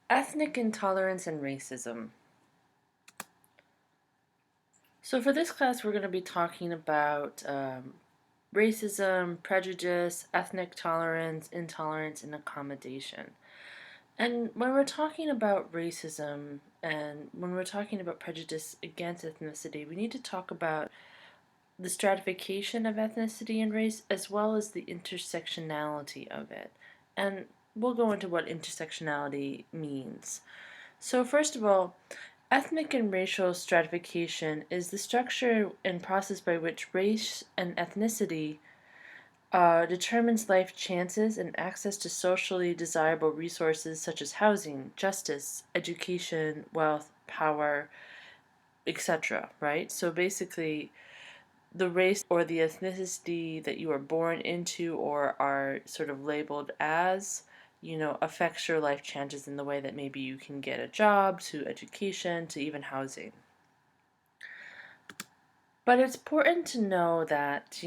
Ethnic intolerance and racism. So for this class, we're going to be talking about racism, prejudice, ethnic tolerance, intolerance, and accommodation. And when we're talking about racism and when we're talking about prejudice against ethnicity, we need to talk about the stratification of ethnicity and race as well as the intersectionality of it. And we'll go into what intersectionality means. So first of all, ethnic and racial stratification is the structure and process by which race and ethnicity determines life chances and access to socially desirable resources such as housing, justice, education, wealth, power, etc. Right? So basically, the race or the ethnicity that you are born into or are sort of labeled as, affects your life chances in the way that maybe you can get a job, to education, to even housing. But it's important to know that,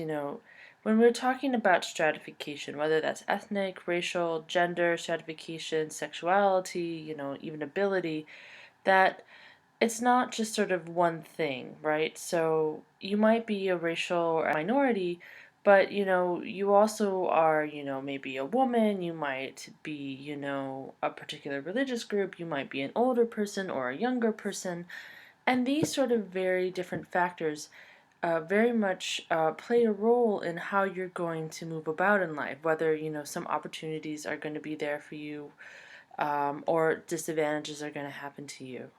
when we're talking about stratification, whether that's ethnic, racial, gender stratification, sexuality, even ability, that it's not just sort of one thing, right? So you might be a racial minority, but you also are, maybe a woman, you might be, a particular religious group, you might be an older person or a younger person, and these sort of very different factors very much play a role in how you're going to move about in life, whether, some opportunities are going to be there for you or disadvantages are going to happen to you.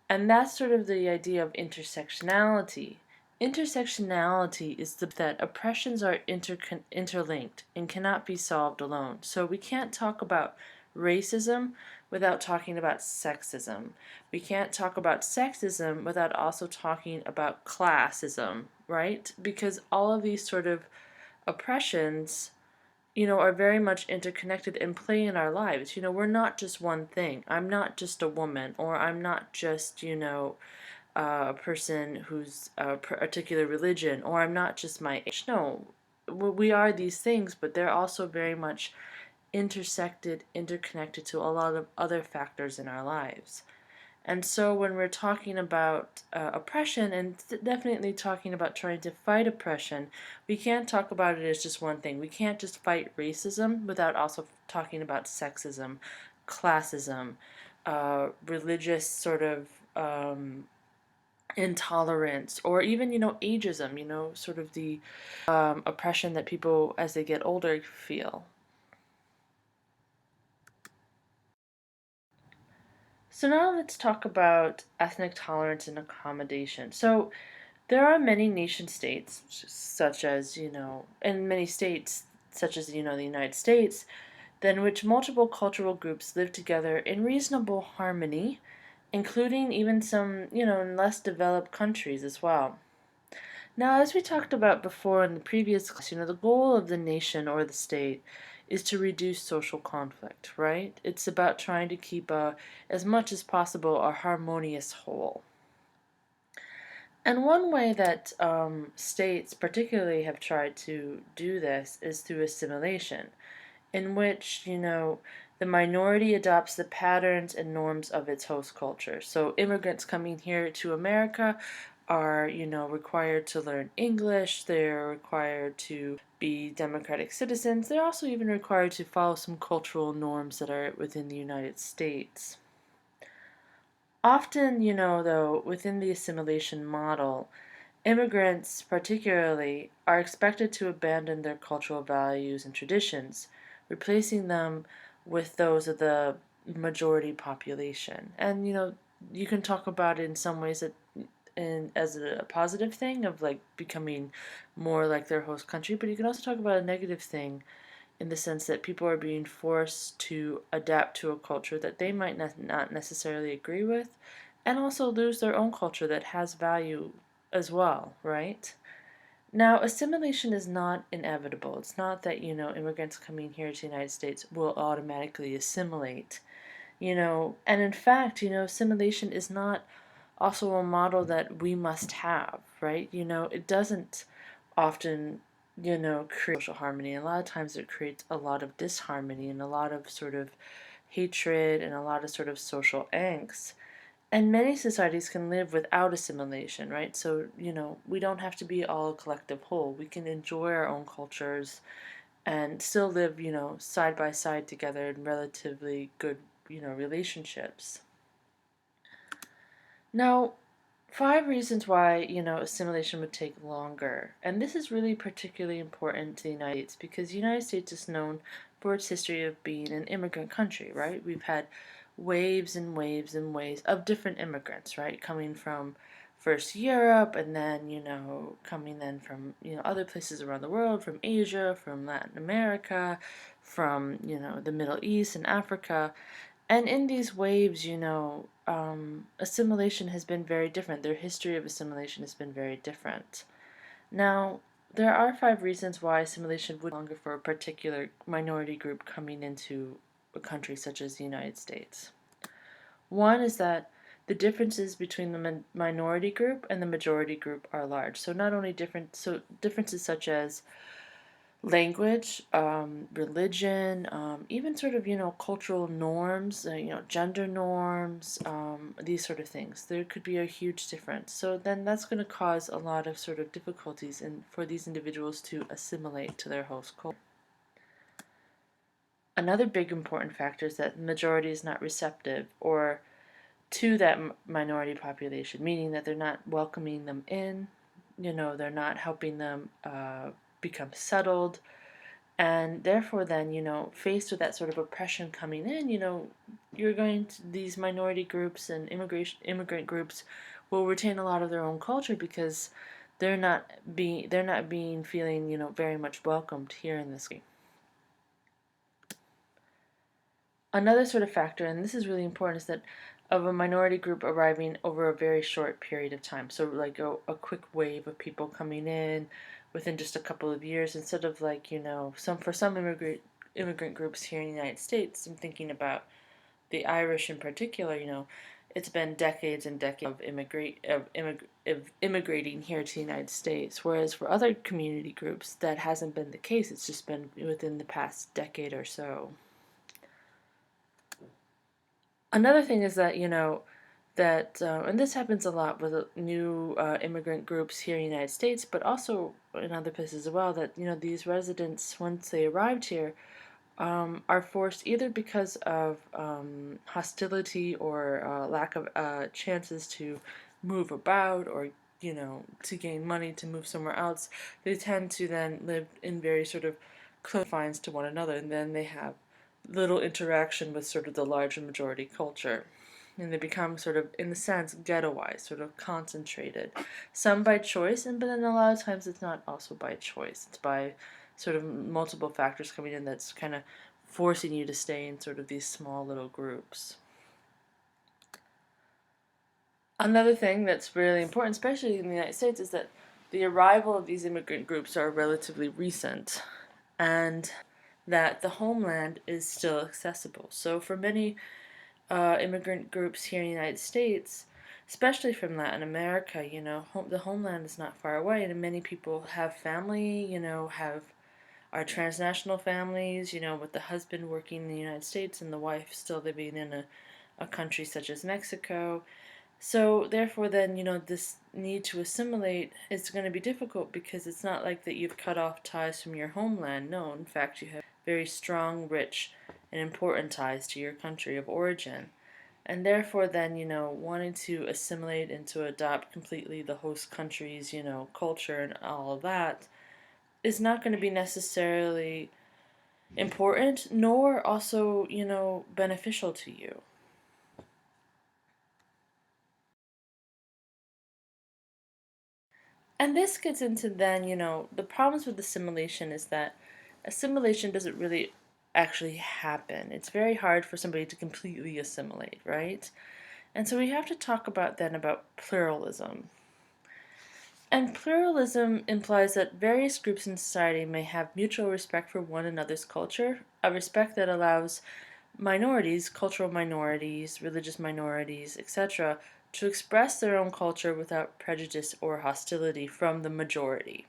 And that's sort of the idea of intersectionality. Intersectionality is that oppressions are interlinked and cannot be solved alone. So we can't talk about racism without talking about sexism. We can't talk about sexism without also talking about classism, right? Because all of these sort of oppressions are very much interconnected and play in our lives. We're not just one thing. I'm not just a woman, or I'm not just, a person who's a particular religion, or I'm not just my age. No, we are these things, but they're also very much intersected, interconnected to a lot of other factors in our lives. And so when we're talking about oppression and definitely talking about trying to fight oppression, we can't talk about it as just one thing. We can't just fight racism without also talking about sexism, classism, religious sort of intolerance, or even, ageism, sort of the oppression that people as they get older feel. So now let's talk about ethnic tolerance and accommodation. So there are many nation states, such as, in many states, such as, the United States, in which multiple cultural groups live together in reasonable harmony, including even some, in less developed countries as well. Now, as we talked about before in the previous class, the goal of the nation or the state is to reduce social conflict, right? It's about trying to keep as much as possible a harmonious whole. And one way that states particularly have tried to do this is through assimilation, in which, the minority adopts the patterns and norms of its host culture. So immigrants coming here to America are, required to learn English, they're required to be democratic citizens, they're also even required to follow some cultural norms that are within the United States. Often, though, within the assimilation model, immigrants, particularly, are expected to abandon their cultural values and traditions, replacing them with those of the majority population. And you can talk about it in some ways as a positive thing of like becoming more like their host country, but you can also talk about a negative thing in the sense that people are being forced to adapt to a culture that they might not necessarily agree with, and also lose their own culture that has value as well, right? Now, assimilation is not inevitable. It's not that, immigrants coming here to the United States will automatically assimilate, and in fact, assimilation is not also a model that we must have, right? It doesn't often, create social harmony. A lot of times it creates a lot of disharmony and a lot of sort of hatred, and a lot of sort of social angst. And many societies can live without assimilation, right? So, we don't have to be all a collective whole. We can enjoy our own cultures and still live, side by side together in relatively good, relationships. Now, five reasons why, assimilation would take longer. And this is really particularly important to the United States because the United States is known for its history of being an immigrant country, right? We've had waves and waves and waves of different immigrants, right? Coming from first Europe and then, coming then from, other places around the world, from Asia, from Latin America, from, the Middle East and Africa. And in these waves, assimilation has been very different. Their history of assimilation has been very different. Now, there are five reasons why assimilation would be longer for a particular minority group coming into a country such as the United States. One is that the differences between the minority group and the majority group are large. So not only differences such as language, religion, even sort of, cultural norms, gender norms, these sort of things. There could be a huge difference. So then that's going to cause a lot of sort of difficulties for these individuals to assimilate to their host culture. Another big important factor is that the majority is not receptive or to that minority population, meaning that they're not welcoming them in, they're not helping them become settled. And therefore, then, faced with that sort of oppression coming in, you're going to these minority groups and immigrant groups will retain a lot of their own culture because they're not being feeling, very much welcomed here in this country. Another sort of factor, and this is really important, is that of a minority group arriving over a very short period of time. So like a quick wave of people coming in within just a couple of years instead of like, some immigrant groups here in the United States. I'm thinking about the Irish in particular, it's been decades and decades of immigrating here to the United States. Whereas for other community groups, that hasn't been the case. It's just been within the past decade or so. Another thing is that, and this happens a lot with new immigrant groups here in the United States, but also in other places as well, that, these residents, once they arrived here, are forced either because of hostility or lack of chances to move about or, to gain money to move somewhere else. They tend to then live in very sort of close confines to one another, and then they have little interaction with sort of the larger majority culture. And they become sort of, in a sense, ghettoized, sort of concentrated. Some by choice, but then a lot of times it's not also by choice. It's by sort of multiple factors coming in that's kind of forcing you to stay in sort of these small little groups. Another thing that's really important, especially in the United States, is that the arrival of these immigrant groups are relatively recent and that the homeland is still accessible. So for many immigrant groups here in the United States, especially from Latin America, the homeland is not far away, and many people have family, are transnational families, with the husband working in the United States and the wife still living in a country such as Mexico. So therefore then, this need to assimilate is going to be difficult because it's not like that you've cut off ties from your homeland. No, in fact, you have very strong, rich, and important ties to your country of origin. And therefore then, wanting to assimilate and to adopt completely the host country's, culture and all of that is not going to be necessarily important nor also, beneficial to you. And this gets into then, the problems with assimilation is that assimilation doesn't really actually happen. It's very hard for somebody to completely assimilate, right? And so we have to talk about pluralism. And pluralism implies that various groups in society may have mutual respect for one another's culture, a respect that allows minorities, cultural minorities, religious minorities, etc., to express their own culture without prejudice or hostility from the majority.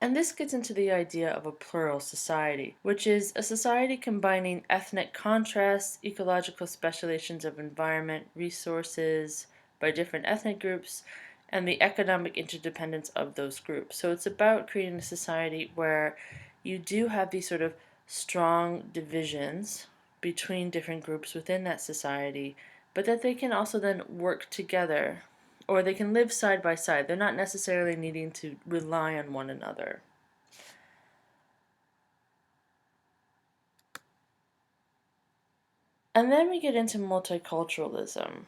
And this gets into the idea of a plural society, which is a society combining ethnic contrasts, ecological specializations of environment, resources by different ethnic groups, and the economic interdependence of those groups. So it's about creating a society where you do have these sort of strong divisions between different groups within that society, but that they can also then work together or they can live side by side. They're not necessarily needing to rely on one another. And then we get into multiculturalism.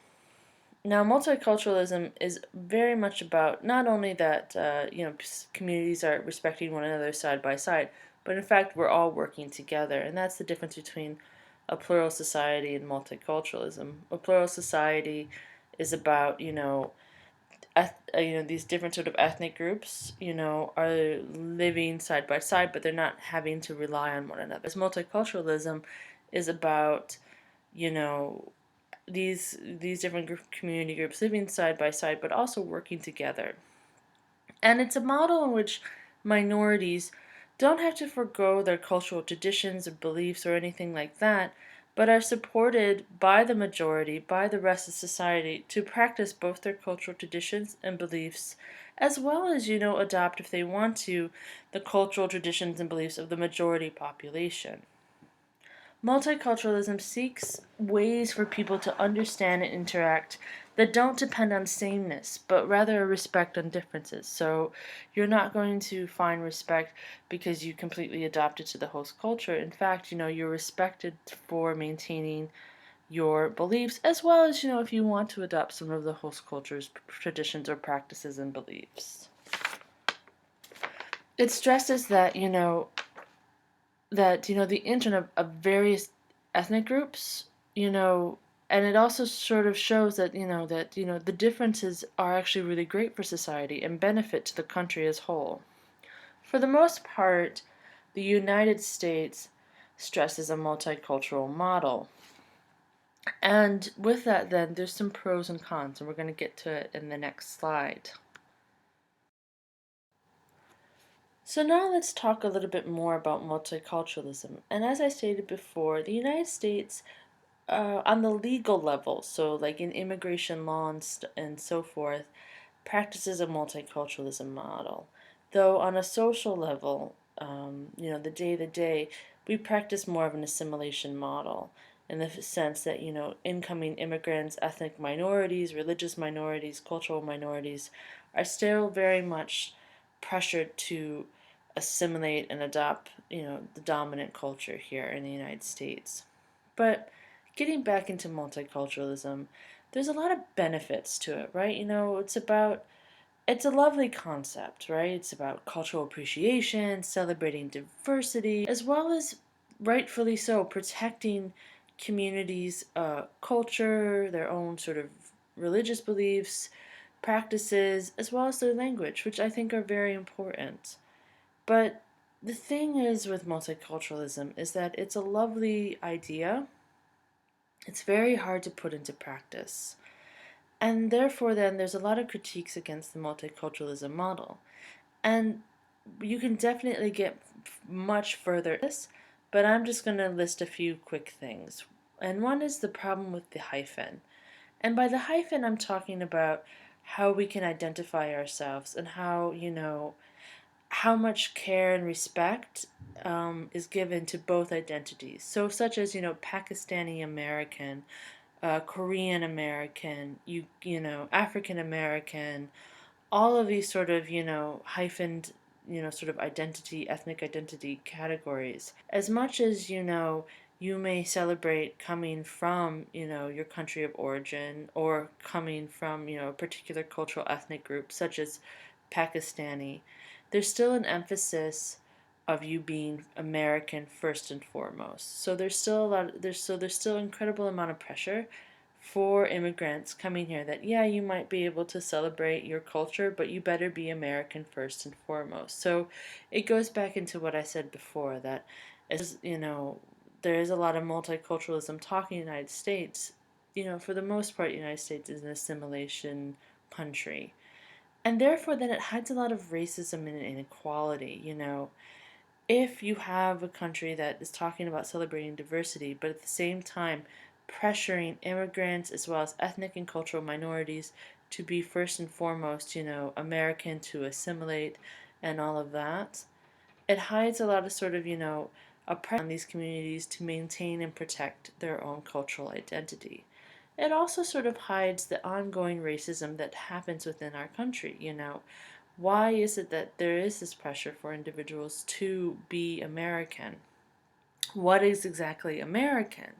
Now, multiculturalism is very much about not only that communities are respecting one another side by side, but in fact we're all working together, and that's the difference between a plural society and multiculturalism. A plural society is about these different sort of ethnic groups are living side by side, but they're not having to rely on one another. As multiculturalism is about you know these different community groups living side by side, but also working together. And it's a model in which minorities don't have to forego their cultural traditions or beliefs or anything like that, but are supported by the majority, by the rest of society, to practice both their cultural traditions and beliefs, as well as, adopt, if they want to, the cultural traditions and beliefs of the majority population. Multiculturalism seeks ways for people to understand and interact that don't depend on sameness, but rather a respect on differences. So you're not going to find respect because you completely adopted to the host culture. In fact, you're respected for maintaining your beliefs, as well as, if you want to adopt some of the host culture's traditions or practices and beliefs. It stresses that the internet of various ethnic groups, and it also sort of shows that the differences are actually really great for society and benefit to the country as whole. For the most part, the United States stresses a multicultural model. And with that, then, there's some pros and cons, and we're going to get to it in the next slide. So now let's talk a little bit more about multiculturalism. And as I stated before, the United States, on the legal level, so like in immigration law and so forth, practices a multiculturalism model. Though on a social level, the day to day, we practice more of an assimilation model in the sense that, incoming immigrants, ethnic minorities, religious minorities, cultural minorities are still very much pressured to assimilate and adopt, the dominant culture here in the United States. But getting back into multiculturalism, there's a lot of benefits to it, right? It's a lovely concept, right? It's about cultural appreciation, celebrating diversity, as well as, rightfully so, protecting communities' culture, their own sort of religious beliefs, practices, as well as their language, which I think are very important. But the thing is with multiculturalism is that it's a lovely idea. It's very hard to put into practice. And therefore, then, there's a lot of critiques against the multiculturalism model. And you can definitely get much further this, but I'm just going to list a few quick things. And one is the problem with the hyphen. And by the hyphen, I'm talking about how we can identify ourselves and how much care and respect is given to both identities. So, such as, Pakistani American, Korean American, African American, all of these sort of, hyphened, sort of ethnic identity categories. As much as, you may celebrate coming from, your country of origin or coming from, a particular cultural ethnic group, such as Pakistani, there's still an emphasis of you being American first and foremost. So there's still incredible amount of pressure for immigrants coming here that you might be able to celebrate your culture, but you better be American first and foremost. So it goes back into what I said before, that as there is a lot of multiculturalism talking in the United States. For the most part, the United States is an assimilation country. And therefore, then it hides a lot of racism and inequality. If you have a country that is talking about celebrating diversity, but at the same time pressuring immigrants as well as ethnic and cultural minorities to be first and foremost, American, to assimilate and all of that, it hides a lot of sort of, a pressure on these communities to maintain and protect their own cultural identity. It also sort of hides the ongoing racism that happens within our country. Why is it that there is this pressure for individuals to be American? What is exactly American?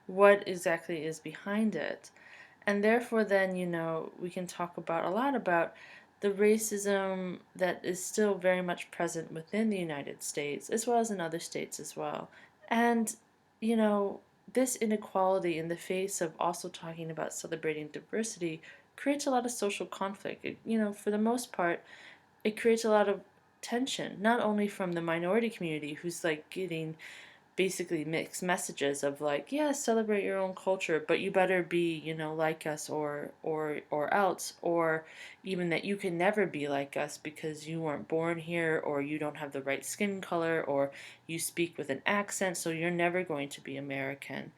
What exactly is behind it? And therefore, then, we can talk about a lot about the racism that is still very much present within the United States, as well as in other states as well. And, you know, this inequality in the face of also talking about celebrating diversity creates a lot of social conflict. For the most part, it creates a lot of tension, not only from the minority community who's like getting basically mixed messages of like, yeah, celebrate your own culture, but you better be, like us, or else, or even that you can never be like us because you weren't born here, or you don't have the right skin color, or you speak with an accent, so you're never going to be American.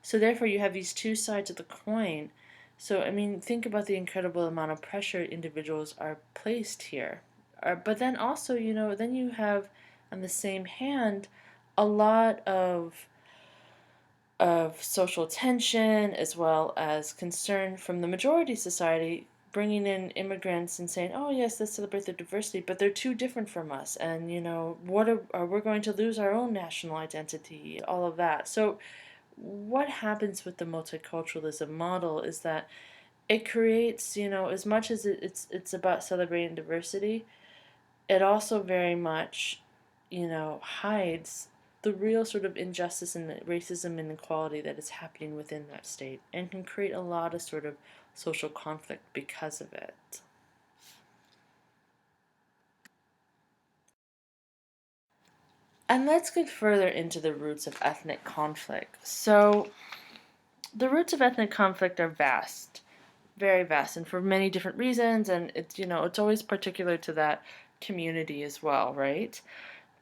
So therefore you have these two sides of the coin. So I mean, think about the incredible amount of pressure individuals are placed here. But then also, then you have on the same hand a lot of social tension as well as concern from the majority society, bringing in immigrants and saying, oh yes, let's celebrate the diversity, but they're too different from us, and we're going to lose our own national identity, all of that. So what happens with the multiculturalism model is that it creates, as much as it's about celebrating diversity, it also very much, hides the real sort of injustice and the racism and inequality that is happening within that state, and can create a lot of sort of social conflict because of it. And let's get further into the roots of ethnic conflict. So, the roots of ethnic conflict are vast, very vast, and for many different reasons, and it's always particular to that community as well, right?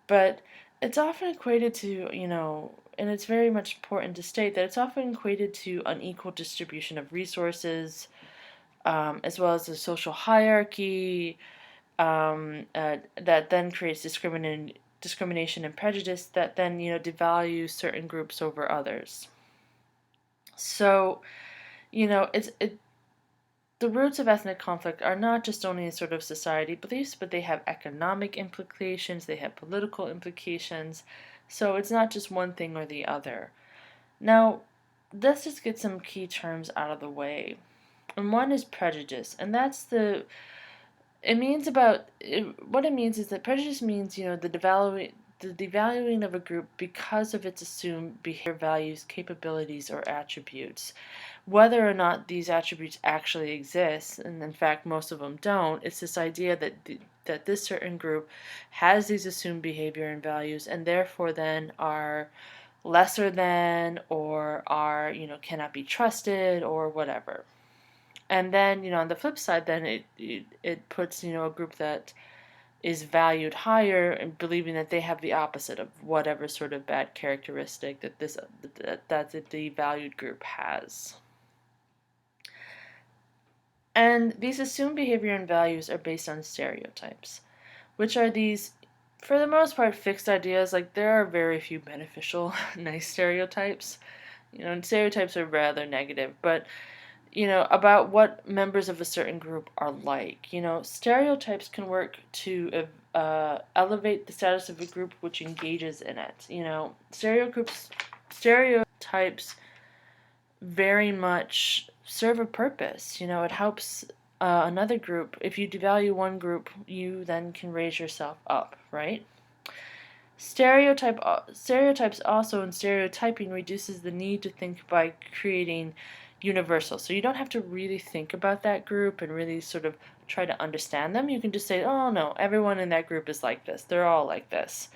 But it's often equated to, and it's very much important to state that it's often equated to unequal distribution of resources, as well as a social hierarchy, that then creates discrimination and prejudice that then, devalues certain groups over others. So, the roots of ethnic conflict are not just only in sort of society beliefs, but they have economic implications, they have political implications. So it's not just one thing or the other. Now, let's just get some key terms out of the way. And one is prejudice, and it means what it means is that prejudice means, the devaluing of a group because of its assumed behavior, values, capabilities, or attributes. Whether or not these attributes actually exist, and in fact most of them don't, it's this idea that this certain group has these assumed behavior and values, and therefore then are lesser than, or are, cannot be trusted, or whatever. And then, on the flip side, then it puts, a group that is valued higher and believing that they have the opposite of whatever sort of bad characteristic that the devalued group has. And these assumed behavior and values are based on stereotypes, which are these, for the most part, fixed ideas. Like, there are very few beneficial, nice stereotypes. And stereotypes are rather negative, but about what members of a certain group are like. Stereotypes can work to elevate the status of a group which engages in it. Stereotypes very much serve a purpose. It helps another group. If you devalue one group, you then can raise yourself up, right? Stereotypes also, and stereotyping reduces the need to think by creating universal. So you don't have to really think about that group and really sort of try to understand them. You can just say, oh no, everyone in that group is like this. They're all like this.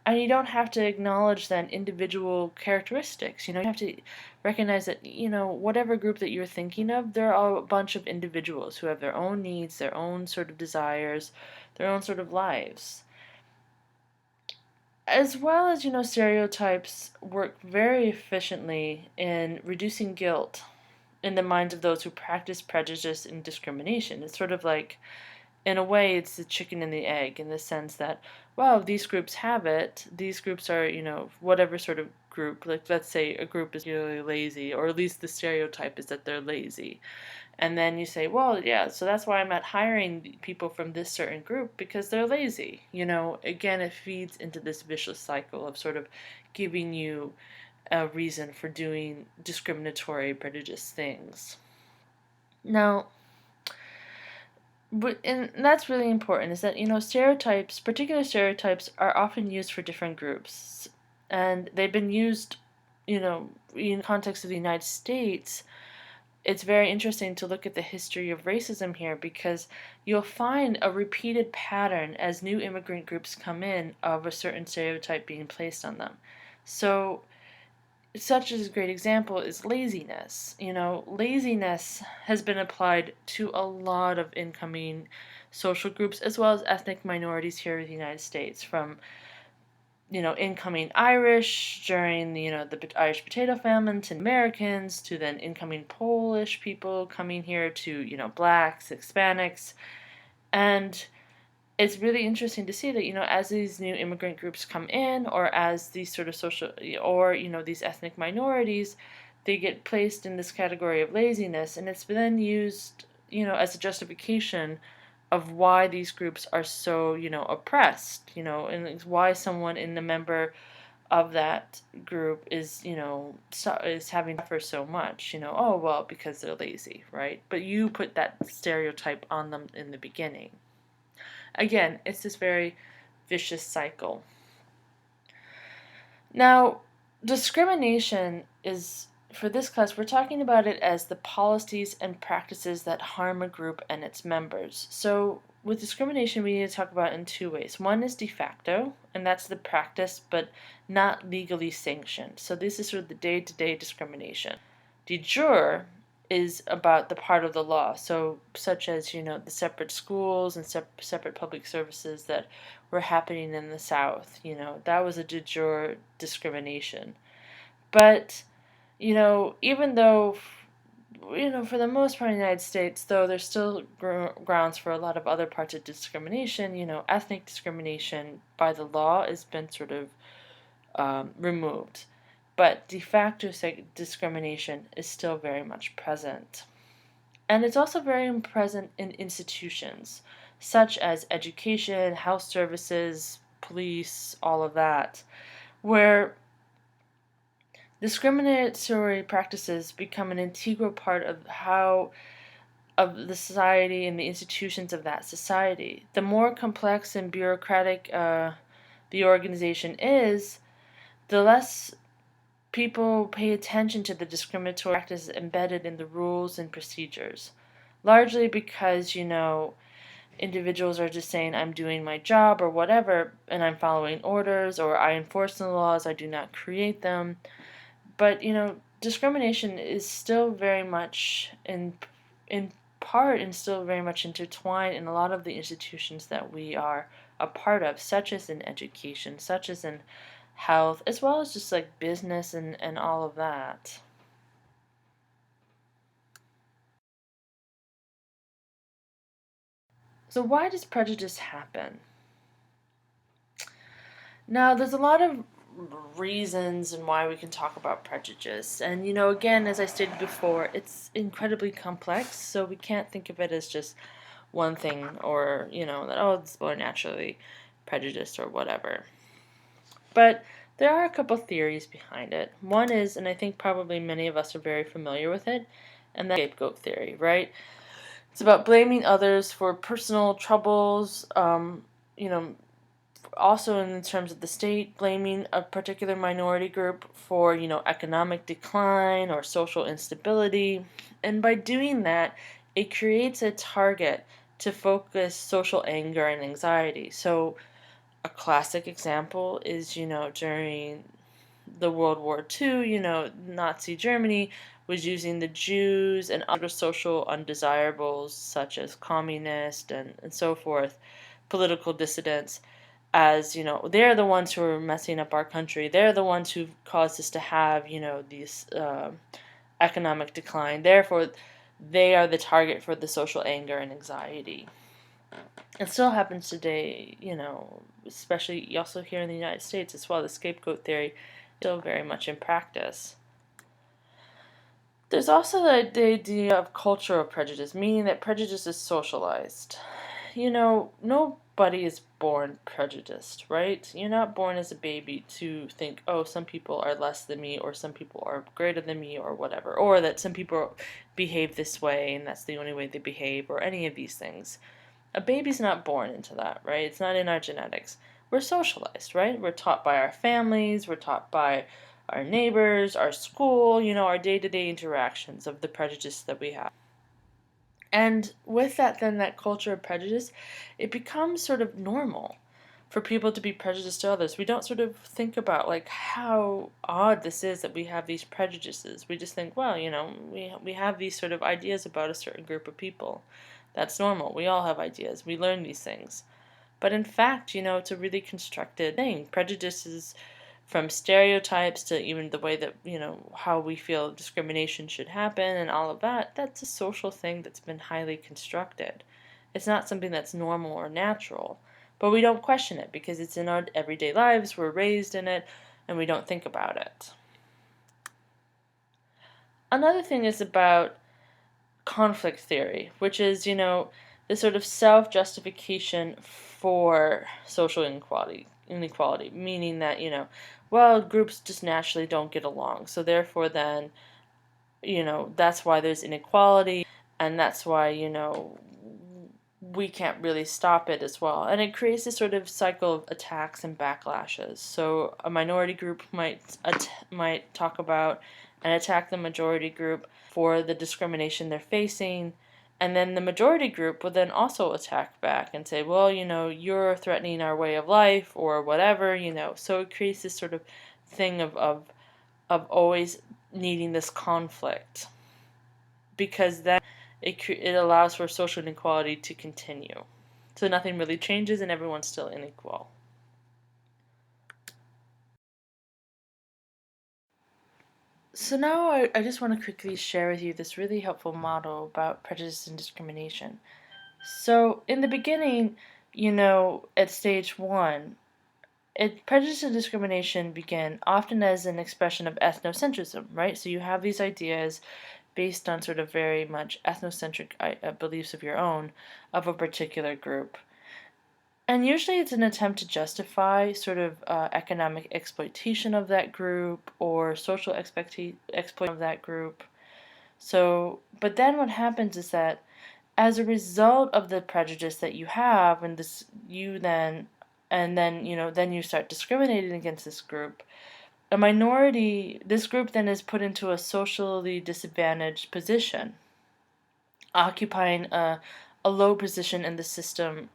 And you don't have to acknowledge then individual characteristics. You have to recognize that, whatever group that you're thinking of, there are a bunch of individuals who have their own needs, their own sort of desires, their own sort of lives. As well as, stereotypes work very efficiently in reducing guilt in the minds of those who practice prejudice and discrimination. It's sort of like, in a way, it's the chicken and the egg, in the sense that, well, these groups have it. These groups are, whatever sort of group. Like, let's say a group is really lazy, or at least the stereotype is that they're lazy. And then you say, well, yeah, so that's why I'm not hiring people from this certain group, because they're lazy. Again, it feeds into this vicious cycle of sort of giving you a reason for doing discriminatory, prejudiced things. Now, and that's really important, is that, stereotypes, particular stereotypes, are often used for different groups. And they've been used, in the context of the United States. It's very interesting to look at the history of racism here, because you'll find a repeated pattern as new immigrant groups come in of a certain stereotype being placed on them. So, such as a great example is laziness. Laziness has been applied to a lot of incoming social groups as well as ethnic minorities here in the United States, from incoming Irish during the Irish potato famine to Americans, to then incoming Polish people coming here, to blacks, Hispanics. And it's really interesting to see that, as these new immigrant groups come in, or as these sort of social, or, these ethnic minorities, they get placed in this category of laziness, and it's then used, as a justification of why these groups are so, oppressed, and why someone in the member of that group is, is having to suffer so much, oh, well, because they're lazy, right? But you put that stereotype on them in the beginning. Again, it's this very vicious cycle. Now, discrimination is, for this class, we're talking about it as the policies and practices that harm a group and its members. So, with discrimination, we need to talk about it in two ways. One is de facto, and that's the practice but not legally sanctioned. So, this is sort of the day-to-day discrimination. De jure is about the part of the law, so such as the separate schools and separate public services that were happening in the South. That was a de jure discrimination. But even though for the most part in the United States, though there's still grounds for a lot of other parts of discrimination, ethnic discrimination by the law has been sort of removed. But de facto discrimination is still very much present. And it's also very present in institutions, such as education, health services, police, all of that, where discriminatory practices become an integral part of the society and the institutions of that society. The more complex and bureaucratic the organization is, the less people pay attention to the discriminatory practices embedded in the rules and procedures. Largely because, individuals are just saying, I'm doing my job or whatever, and I'm following orders, or I enforce the laws, I do not create them. But, discrimination is still very much in part and still very much intertwined in a lot of the institutions that we are a part of, such as in education, such as in health, as well as just like business and all of that. So why does prejudice happen? Now, there's a lot of reasons and why we can talk about prejudice. And, again, as I stated before, it's incredibly complex, so we can't think of it as just one thing, or, that, oh, it's more naturally prejudiced or whatever. But there are a couple theories behind it. One is, and I think probably many of us are very familiar with it, and that's scapegoat theory, right? It's about blaming others for personal troubles, also in terms of the state, blaming a particular minority group for, economic decline or social instability. And by doing that, it creates a target to focus social anger and anxiety. So A classic example is, during the World War II, Nazi Germany was using the Jews and other social undesirables, such as communists and so forth, political dissidents, as, they're the ones who are messing up our country. They're the ones who caused us to have, these economic decline. Therefore, they are the target for the social anger and anxiety. It still happens today, especially also here in the United States as well. The scapegoat theory is still very much in practice. There's also the idea of cultural prejudice, meaning that prejudice is socialized. Nobody is born prejudiced, right? You're not born as a baby to think, oh, some people are less than me, or some people are greater than me, or whatever, or that some people behave this way and that's the only way they behave, or any of these things. A baby's not born into that, right? It's not in our genetics. We're socialized, right? We're taught by our families, we're taught by our neighbors, our school, our day-to-day interactions of the prejudice that we have. And with that, then, that culture of prejudice, it becomes sort of normal for people to be prejudiced to others. We don't sort of think about, like, how odd this is that we have these prejudices. We just think, well, we have these sort of ideas about a certain group of people. That's normal. We all have ideas. We learn these things. But in fact, it's a really constructed thing. Prejudices, from stereotypes to even the way that, how we feel discrimination should happen and all of that, that's a social thing that's been highly constructed. It's not something that's normal or natural. But we don't question it because it's in our everyday lives, we're raised in it, and we don't think about it. Another thing is about conflict theory, which is, the sort of self-justification for social inequality, meaning that, well, groups just naturally don't get along. So therefore then, that's why there's inequality, and that's why, we can't really stop it as well. And it creates this sort of cycle of attacks and backlashes. So a minority group might talk about and attack the majority group for the discrimination they're facing, and then the majority group would then also attack back and say, well, you're threatening our way of life or whatever, So it creates this sort of thing of always needing this conflict, because then it allows for social inequality to continue. So nothing really changes and everyone's still unequal. So now I just want to quickly share with you this really helpful model about prejudice and discrimination. So in the beginning, at stage one, prejudice and discrimination begin often as an expression of ethnocentrism, right? So you have these ideas based on sort of very much ethnocentric beliefs of your own, of a particular group. And usually it's an attempt to justify sort of economic exploitation of that group or social exploitation of that group. So, but then what happens is that as a result of the prejudice that you have, and then you start discriminating against this group, this group then is put into a socially disadvantaged position, occupying a low position in the system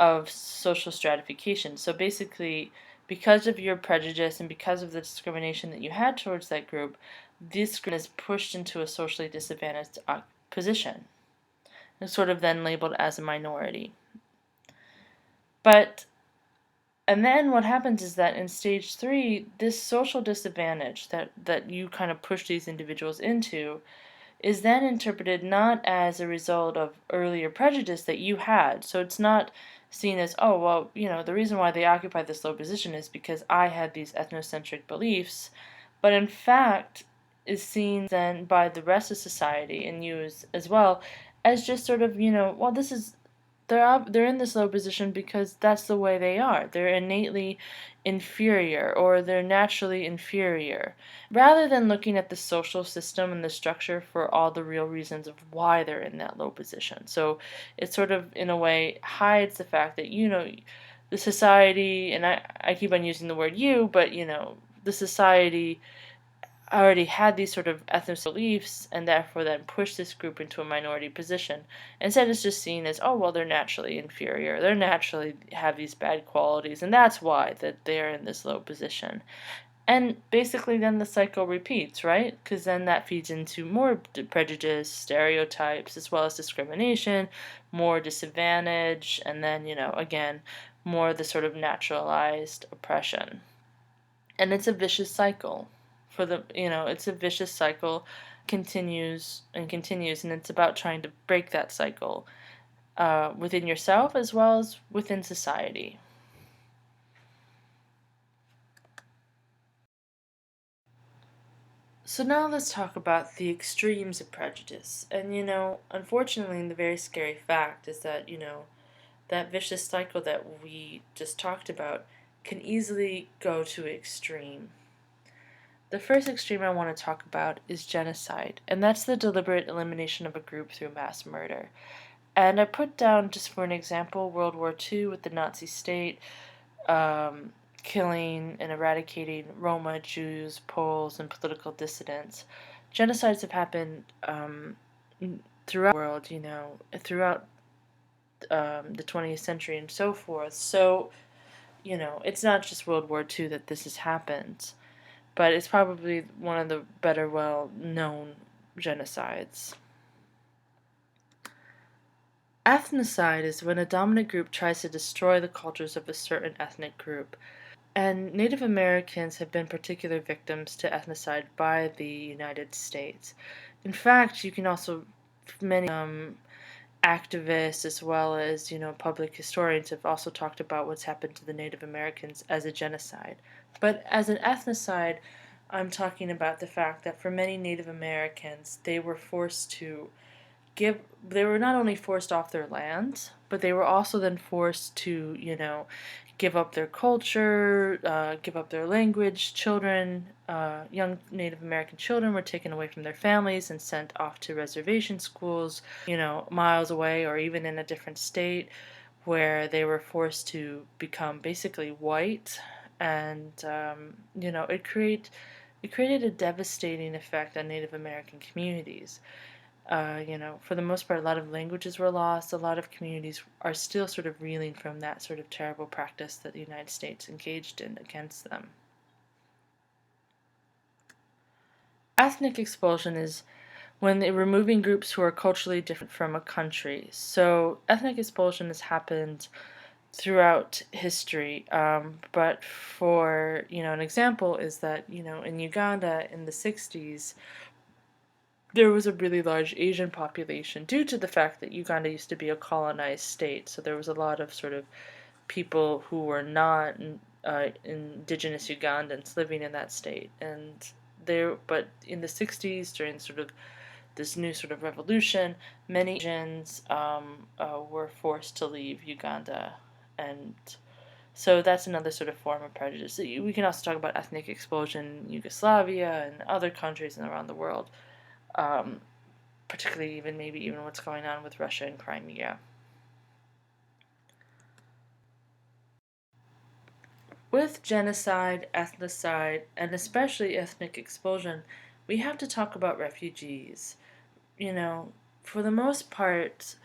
of social stratification. So basically, because of your prejudice and because of the discrimination that you had towards that group, this group is pushed into a socially disadvantaged position and sort of then labeled as a minority. And then what happens is that in stage 3, this social disadvantage that you kind of push these individuals into is then interpreted not as a result of earlier prejudice that you had. So it's not seen as, oh, well, the reason why they occupy this low position is because I had these ethnocentric beliefs, but in fact is seen then by the rest of society and you as well as just sort of, well, they're in this low position because that's the way they are. They're innately inferior or they're naturally inferior, rather than looking at the social system and the structure for all the real reasons of why they're in that low position. So it sort of, in a way, hides the fact that, the society, and I keep on using the word you, but, the society already had these sort of ethnic beliefs and therefore then push this group into a minority position. Instead, it's just seen as, oh, well, they're naturally inferior. They're naturally have these bad qualities, and that's why that they're in this low position. And basically, then the cycle repeats, right? Because then that feeds into more prejudice, stereotypes, as well as discrimination, more disadvantage, and then, again, more the sort of naturalized oppression. And it's a vicious cycle. It's a vicious cycle, continues, and it's about trying to break that cycle within yourself as well as within society. So now let's talk about the extremes of prejudice. And unfortunately, the very scary fact is that, that vicious cycle that we just talked about can easily go to extreme. The first extreme I want to talk about is genocide, and that's the deliberate elimination of a group through mass murder. And I put down, just for an example, World War II with the Nazi state, um, killing and eradicating Roma, Jews, Poles, and political dissidents. Genocides have happened throughout the world, throughout the 20th century and so forth. So, it's not just World War II that this has happened, but it's probably one of the better well known genocides. Ethnocide is when a dominant group tries to destroy the cultures of a certain ethnic group. And Native Americans have been particular victims to ethnocide by the United States. In fact, you can also, many activists as well as, public historians have also talked about what's happened to the Native Americans as a genocide. But as an ethnocide, I'm talking about the fact that for many Native Americans, they were not only forced off their land, but they were also then forced to, give up their culture, give up their language. Children, young Native American children were taken away from their families and sent off to reservation schools, miles away or even in a different state where they were forced to become basically white. And, it created a devastating effect on Native American communities. For the most part, a lot of languages were lost. A lot of communities are still sort of reeling from that sort of terrible practice that the United States engaged in against them. Ethnic expulsion is when they're removing groups who are culturally different from a country. So, ethnic expulsion has happened throughout history. But for, an example is that, in Uganda in the 60s, there was a really large Asian population due to the fact that Uganda used to be a colonized state. So there was a lot of sort of people who were not indigenous Ugandans living in that state. But in the 60s, during sort of this new sort of revolution, many Asians were forced to leave Uganda. And so that's another sort of form of prejudice. We can also talk about ethnic expulsion in Yugoslavia and other countries around the world. Um, Particularly maybe even what's going on with Russia and Crimea. With genocide, ethnocide, and especially ethnic expulsion, we have to talk about refugees. You know, for the most part,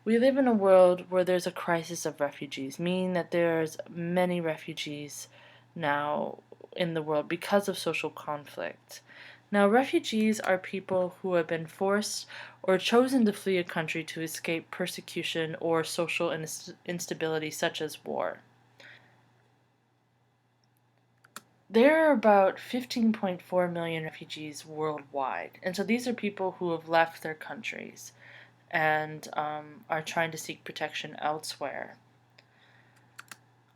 we live in a world where there's a crisis of refugees, meaning that there's many refugees now in the world because of social conflict. Now, refugees are people who have been forced or chosen to flee a country to escape persecution or social instability, such as war. There are about 15.4 million refugees worldwide, and so these are people who have left their countries and are trying to seek protection elsewhere.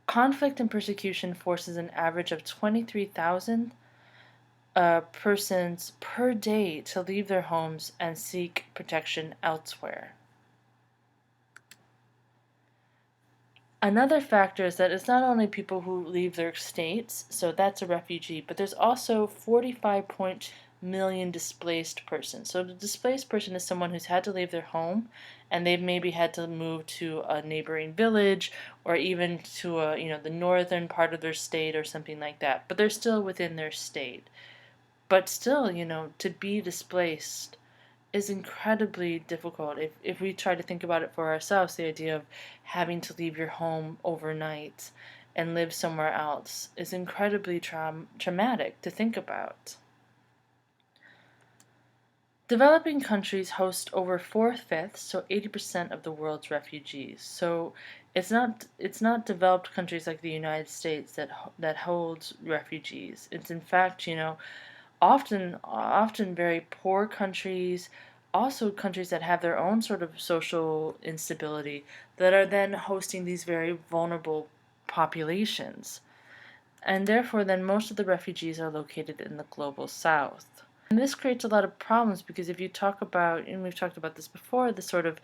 Conflict and persecution forces an average of 23,000 persons per day to leave their homes and seek protection elsewhere. Another factor is that it's not only people who leave their states, so that's a refugee, but there's also 45.2 million displaced persons. So the displaced person is someone who's had to leave their home and they've maybe had to move to a neighboring village or even to the northern part of their state or something like that, but they're still within their state. But still, to be displaced is incredibly difficult. If we try to think about it for ourselves, the idea of having to leave your home overnight and live somewhere else is incredibly traumatic to think about. Developing countries host over 4/5, so 80% of the world's refugees. So it's not developed countries like the United States that holds refugees. It's in fact, often very poor countries, also countries that have their own sort of social instability, that are then hosting these very vulnerable populations. And therefore, then most of the refugees are located in the global south. And this creates a lot of problems because if you talk about, and we've talked about this before, the sort of,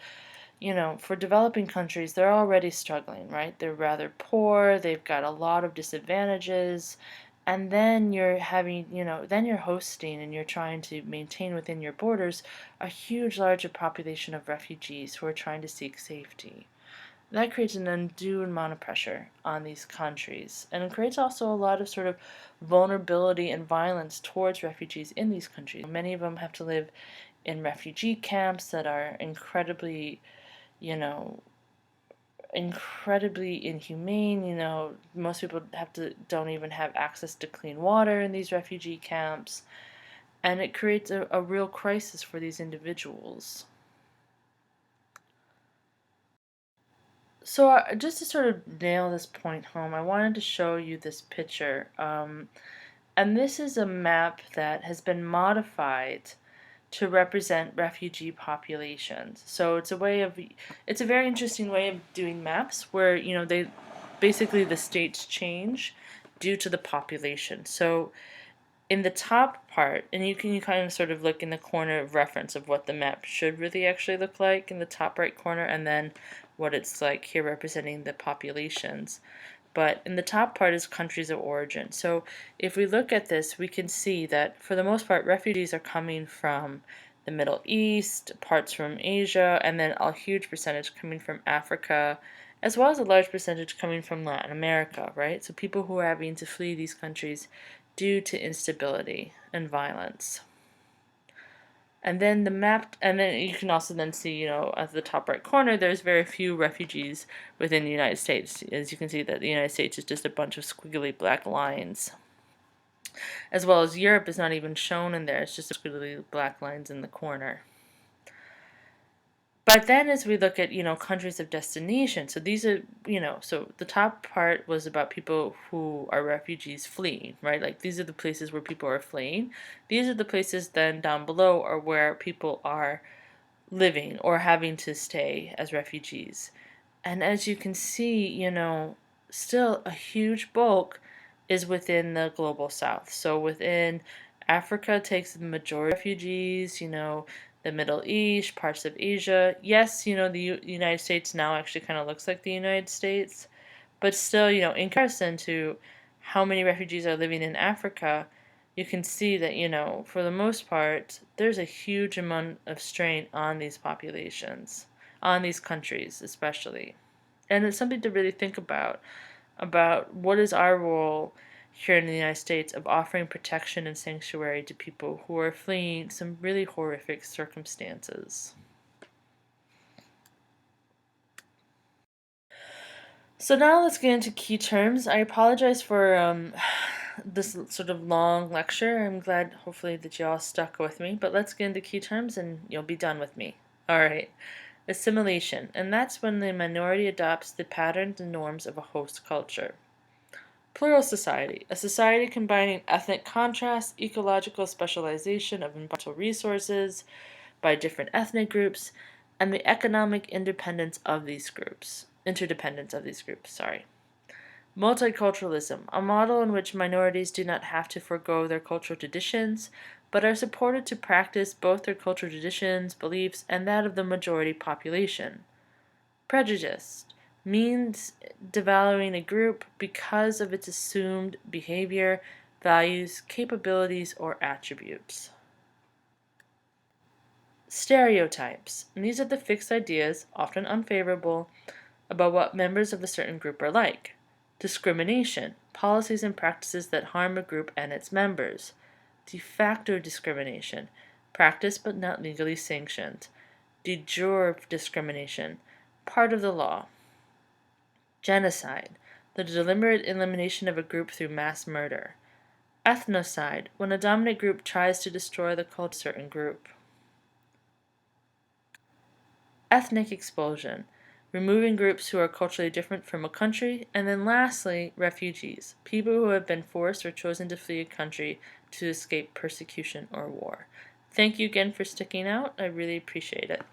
for developing countries, they're already struggling, right? They're rather poor, they've got a lot of disadvantages, and then you're having, then you're hosting and you're trying to maintain within your borders a huge, larger population of refugees who are trying to seek safety. That creates an undue amount of pressure on these countries. And it creates also a lot of sort of vulnerability and violence towards refugees in these countries. Many of them have to live in refugee camps that are incredibly, you know, incredibly inhumane. Most people don't even have access to clean water in these refugee camps. And it creates a real crisis for these individuals. So, just to sort of nail this point home, I wanted to show you this picture. And this is a map that has been modified to represent refugee populations. So it's a very interesting way of doing maps where, they basically the states change due to the population. So in the top part, and you kind of sort of look in the corner of reference of what the map should really actually look like in the top right corner, and then what it's like here representing the populations. But in the top part is countries of origin. So if we look at this, we can see that for the most part, refugees are coming from the Middle East, parts from Asia, and then a huge percentage coming from Africa, as well as a large percentage coming from Latin America, right? So people who are having to flee these countries due to instability and violence. And then you can also then see, at the top right corner, there's very few refugees within the United States. As you can see that the United States is just a bunch of squiggly black lines. As well as Europe is not even shown in there, it's just squiggly black lines in the corner. But then as we look at, countries of destination, so these are, so the top part was about people who are refugees fleeing, right? Like these are the places where people are fleeing. These are the places then down below are where people are living or having to stay as refugees. And as you can see, still a huge bulk is within the global south. So within Africa takes the majority of refugees, the Middle East, parts of Asia. Yes, the United States now actually kind of looks like the United States, but still, in comparison to how many refugees are living in Africa, you can see that, for the most part, there's a huge amount of strain on these populations, on these countries especially. And it's something to really think about what is our role here in the United States of offering protection and sanctuary to people who are fleeing some really horrific circumstances. So now let's get into key terms. I apologize for this sort of long lecture. I'm glad, hopefully, that you all stuck with me. But let's get into key terms and you'll be done with me. All right. Assimilation, and that's when the minority adopts the patterns and norms of a host culture. Plural society, a society combining ethnic contrast, ecological specialization of environmental resources by different ethnic groups, and the economic independence of these groups. Interdependence of these groups, sorry. Multiculturalism, a model in which minorities do not have to forego their cultural traditions, but are supported to practice both their cultural traditions, beliefs, and that of the majority population. Prejudice means devaluing a group because of its assumed behavior, values, capabilities, or attributes. Stereotypes. And these are the fixed ideas, often unfavorable, about what members of a certain group are like. Discrimination. Policies and practices that harm a group and its members. De facto discrimination, practiced but not legally sanctioned. De jure discrimination, part of the law. Genocide, the deliberate elimination of a group through mass murder. Ethnocide, when a dominant group tries to destroy the culture of a certain group. Ethnic expulsion, removing groups who are culturally different from a country. And then lastly, refugees, people who have been forced or chosen to flee a country to escape persecution or war. Thank you again for sticking out. I really appreciate it.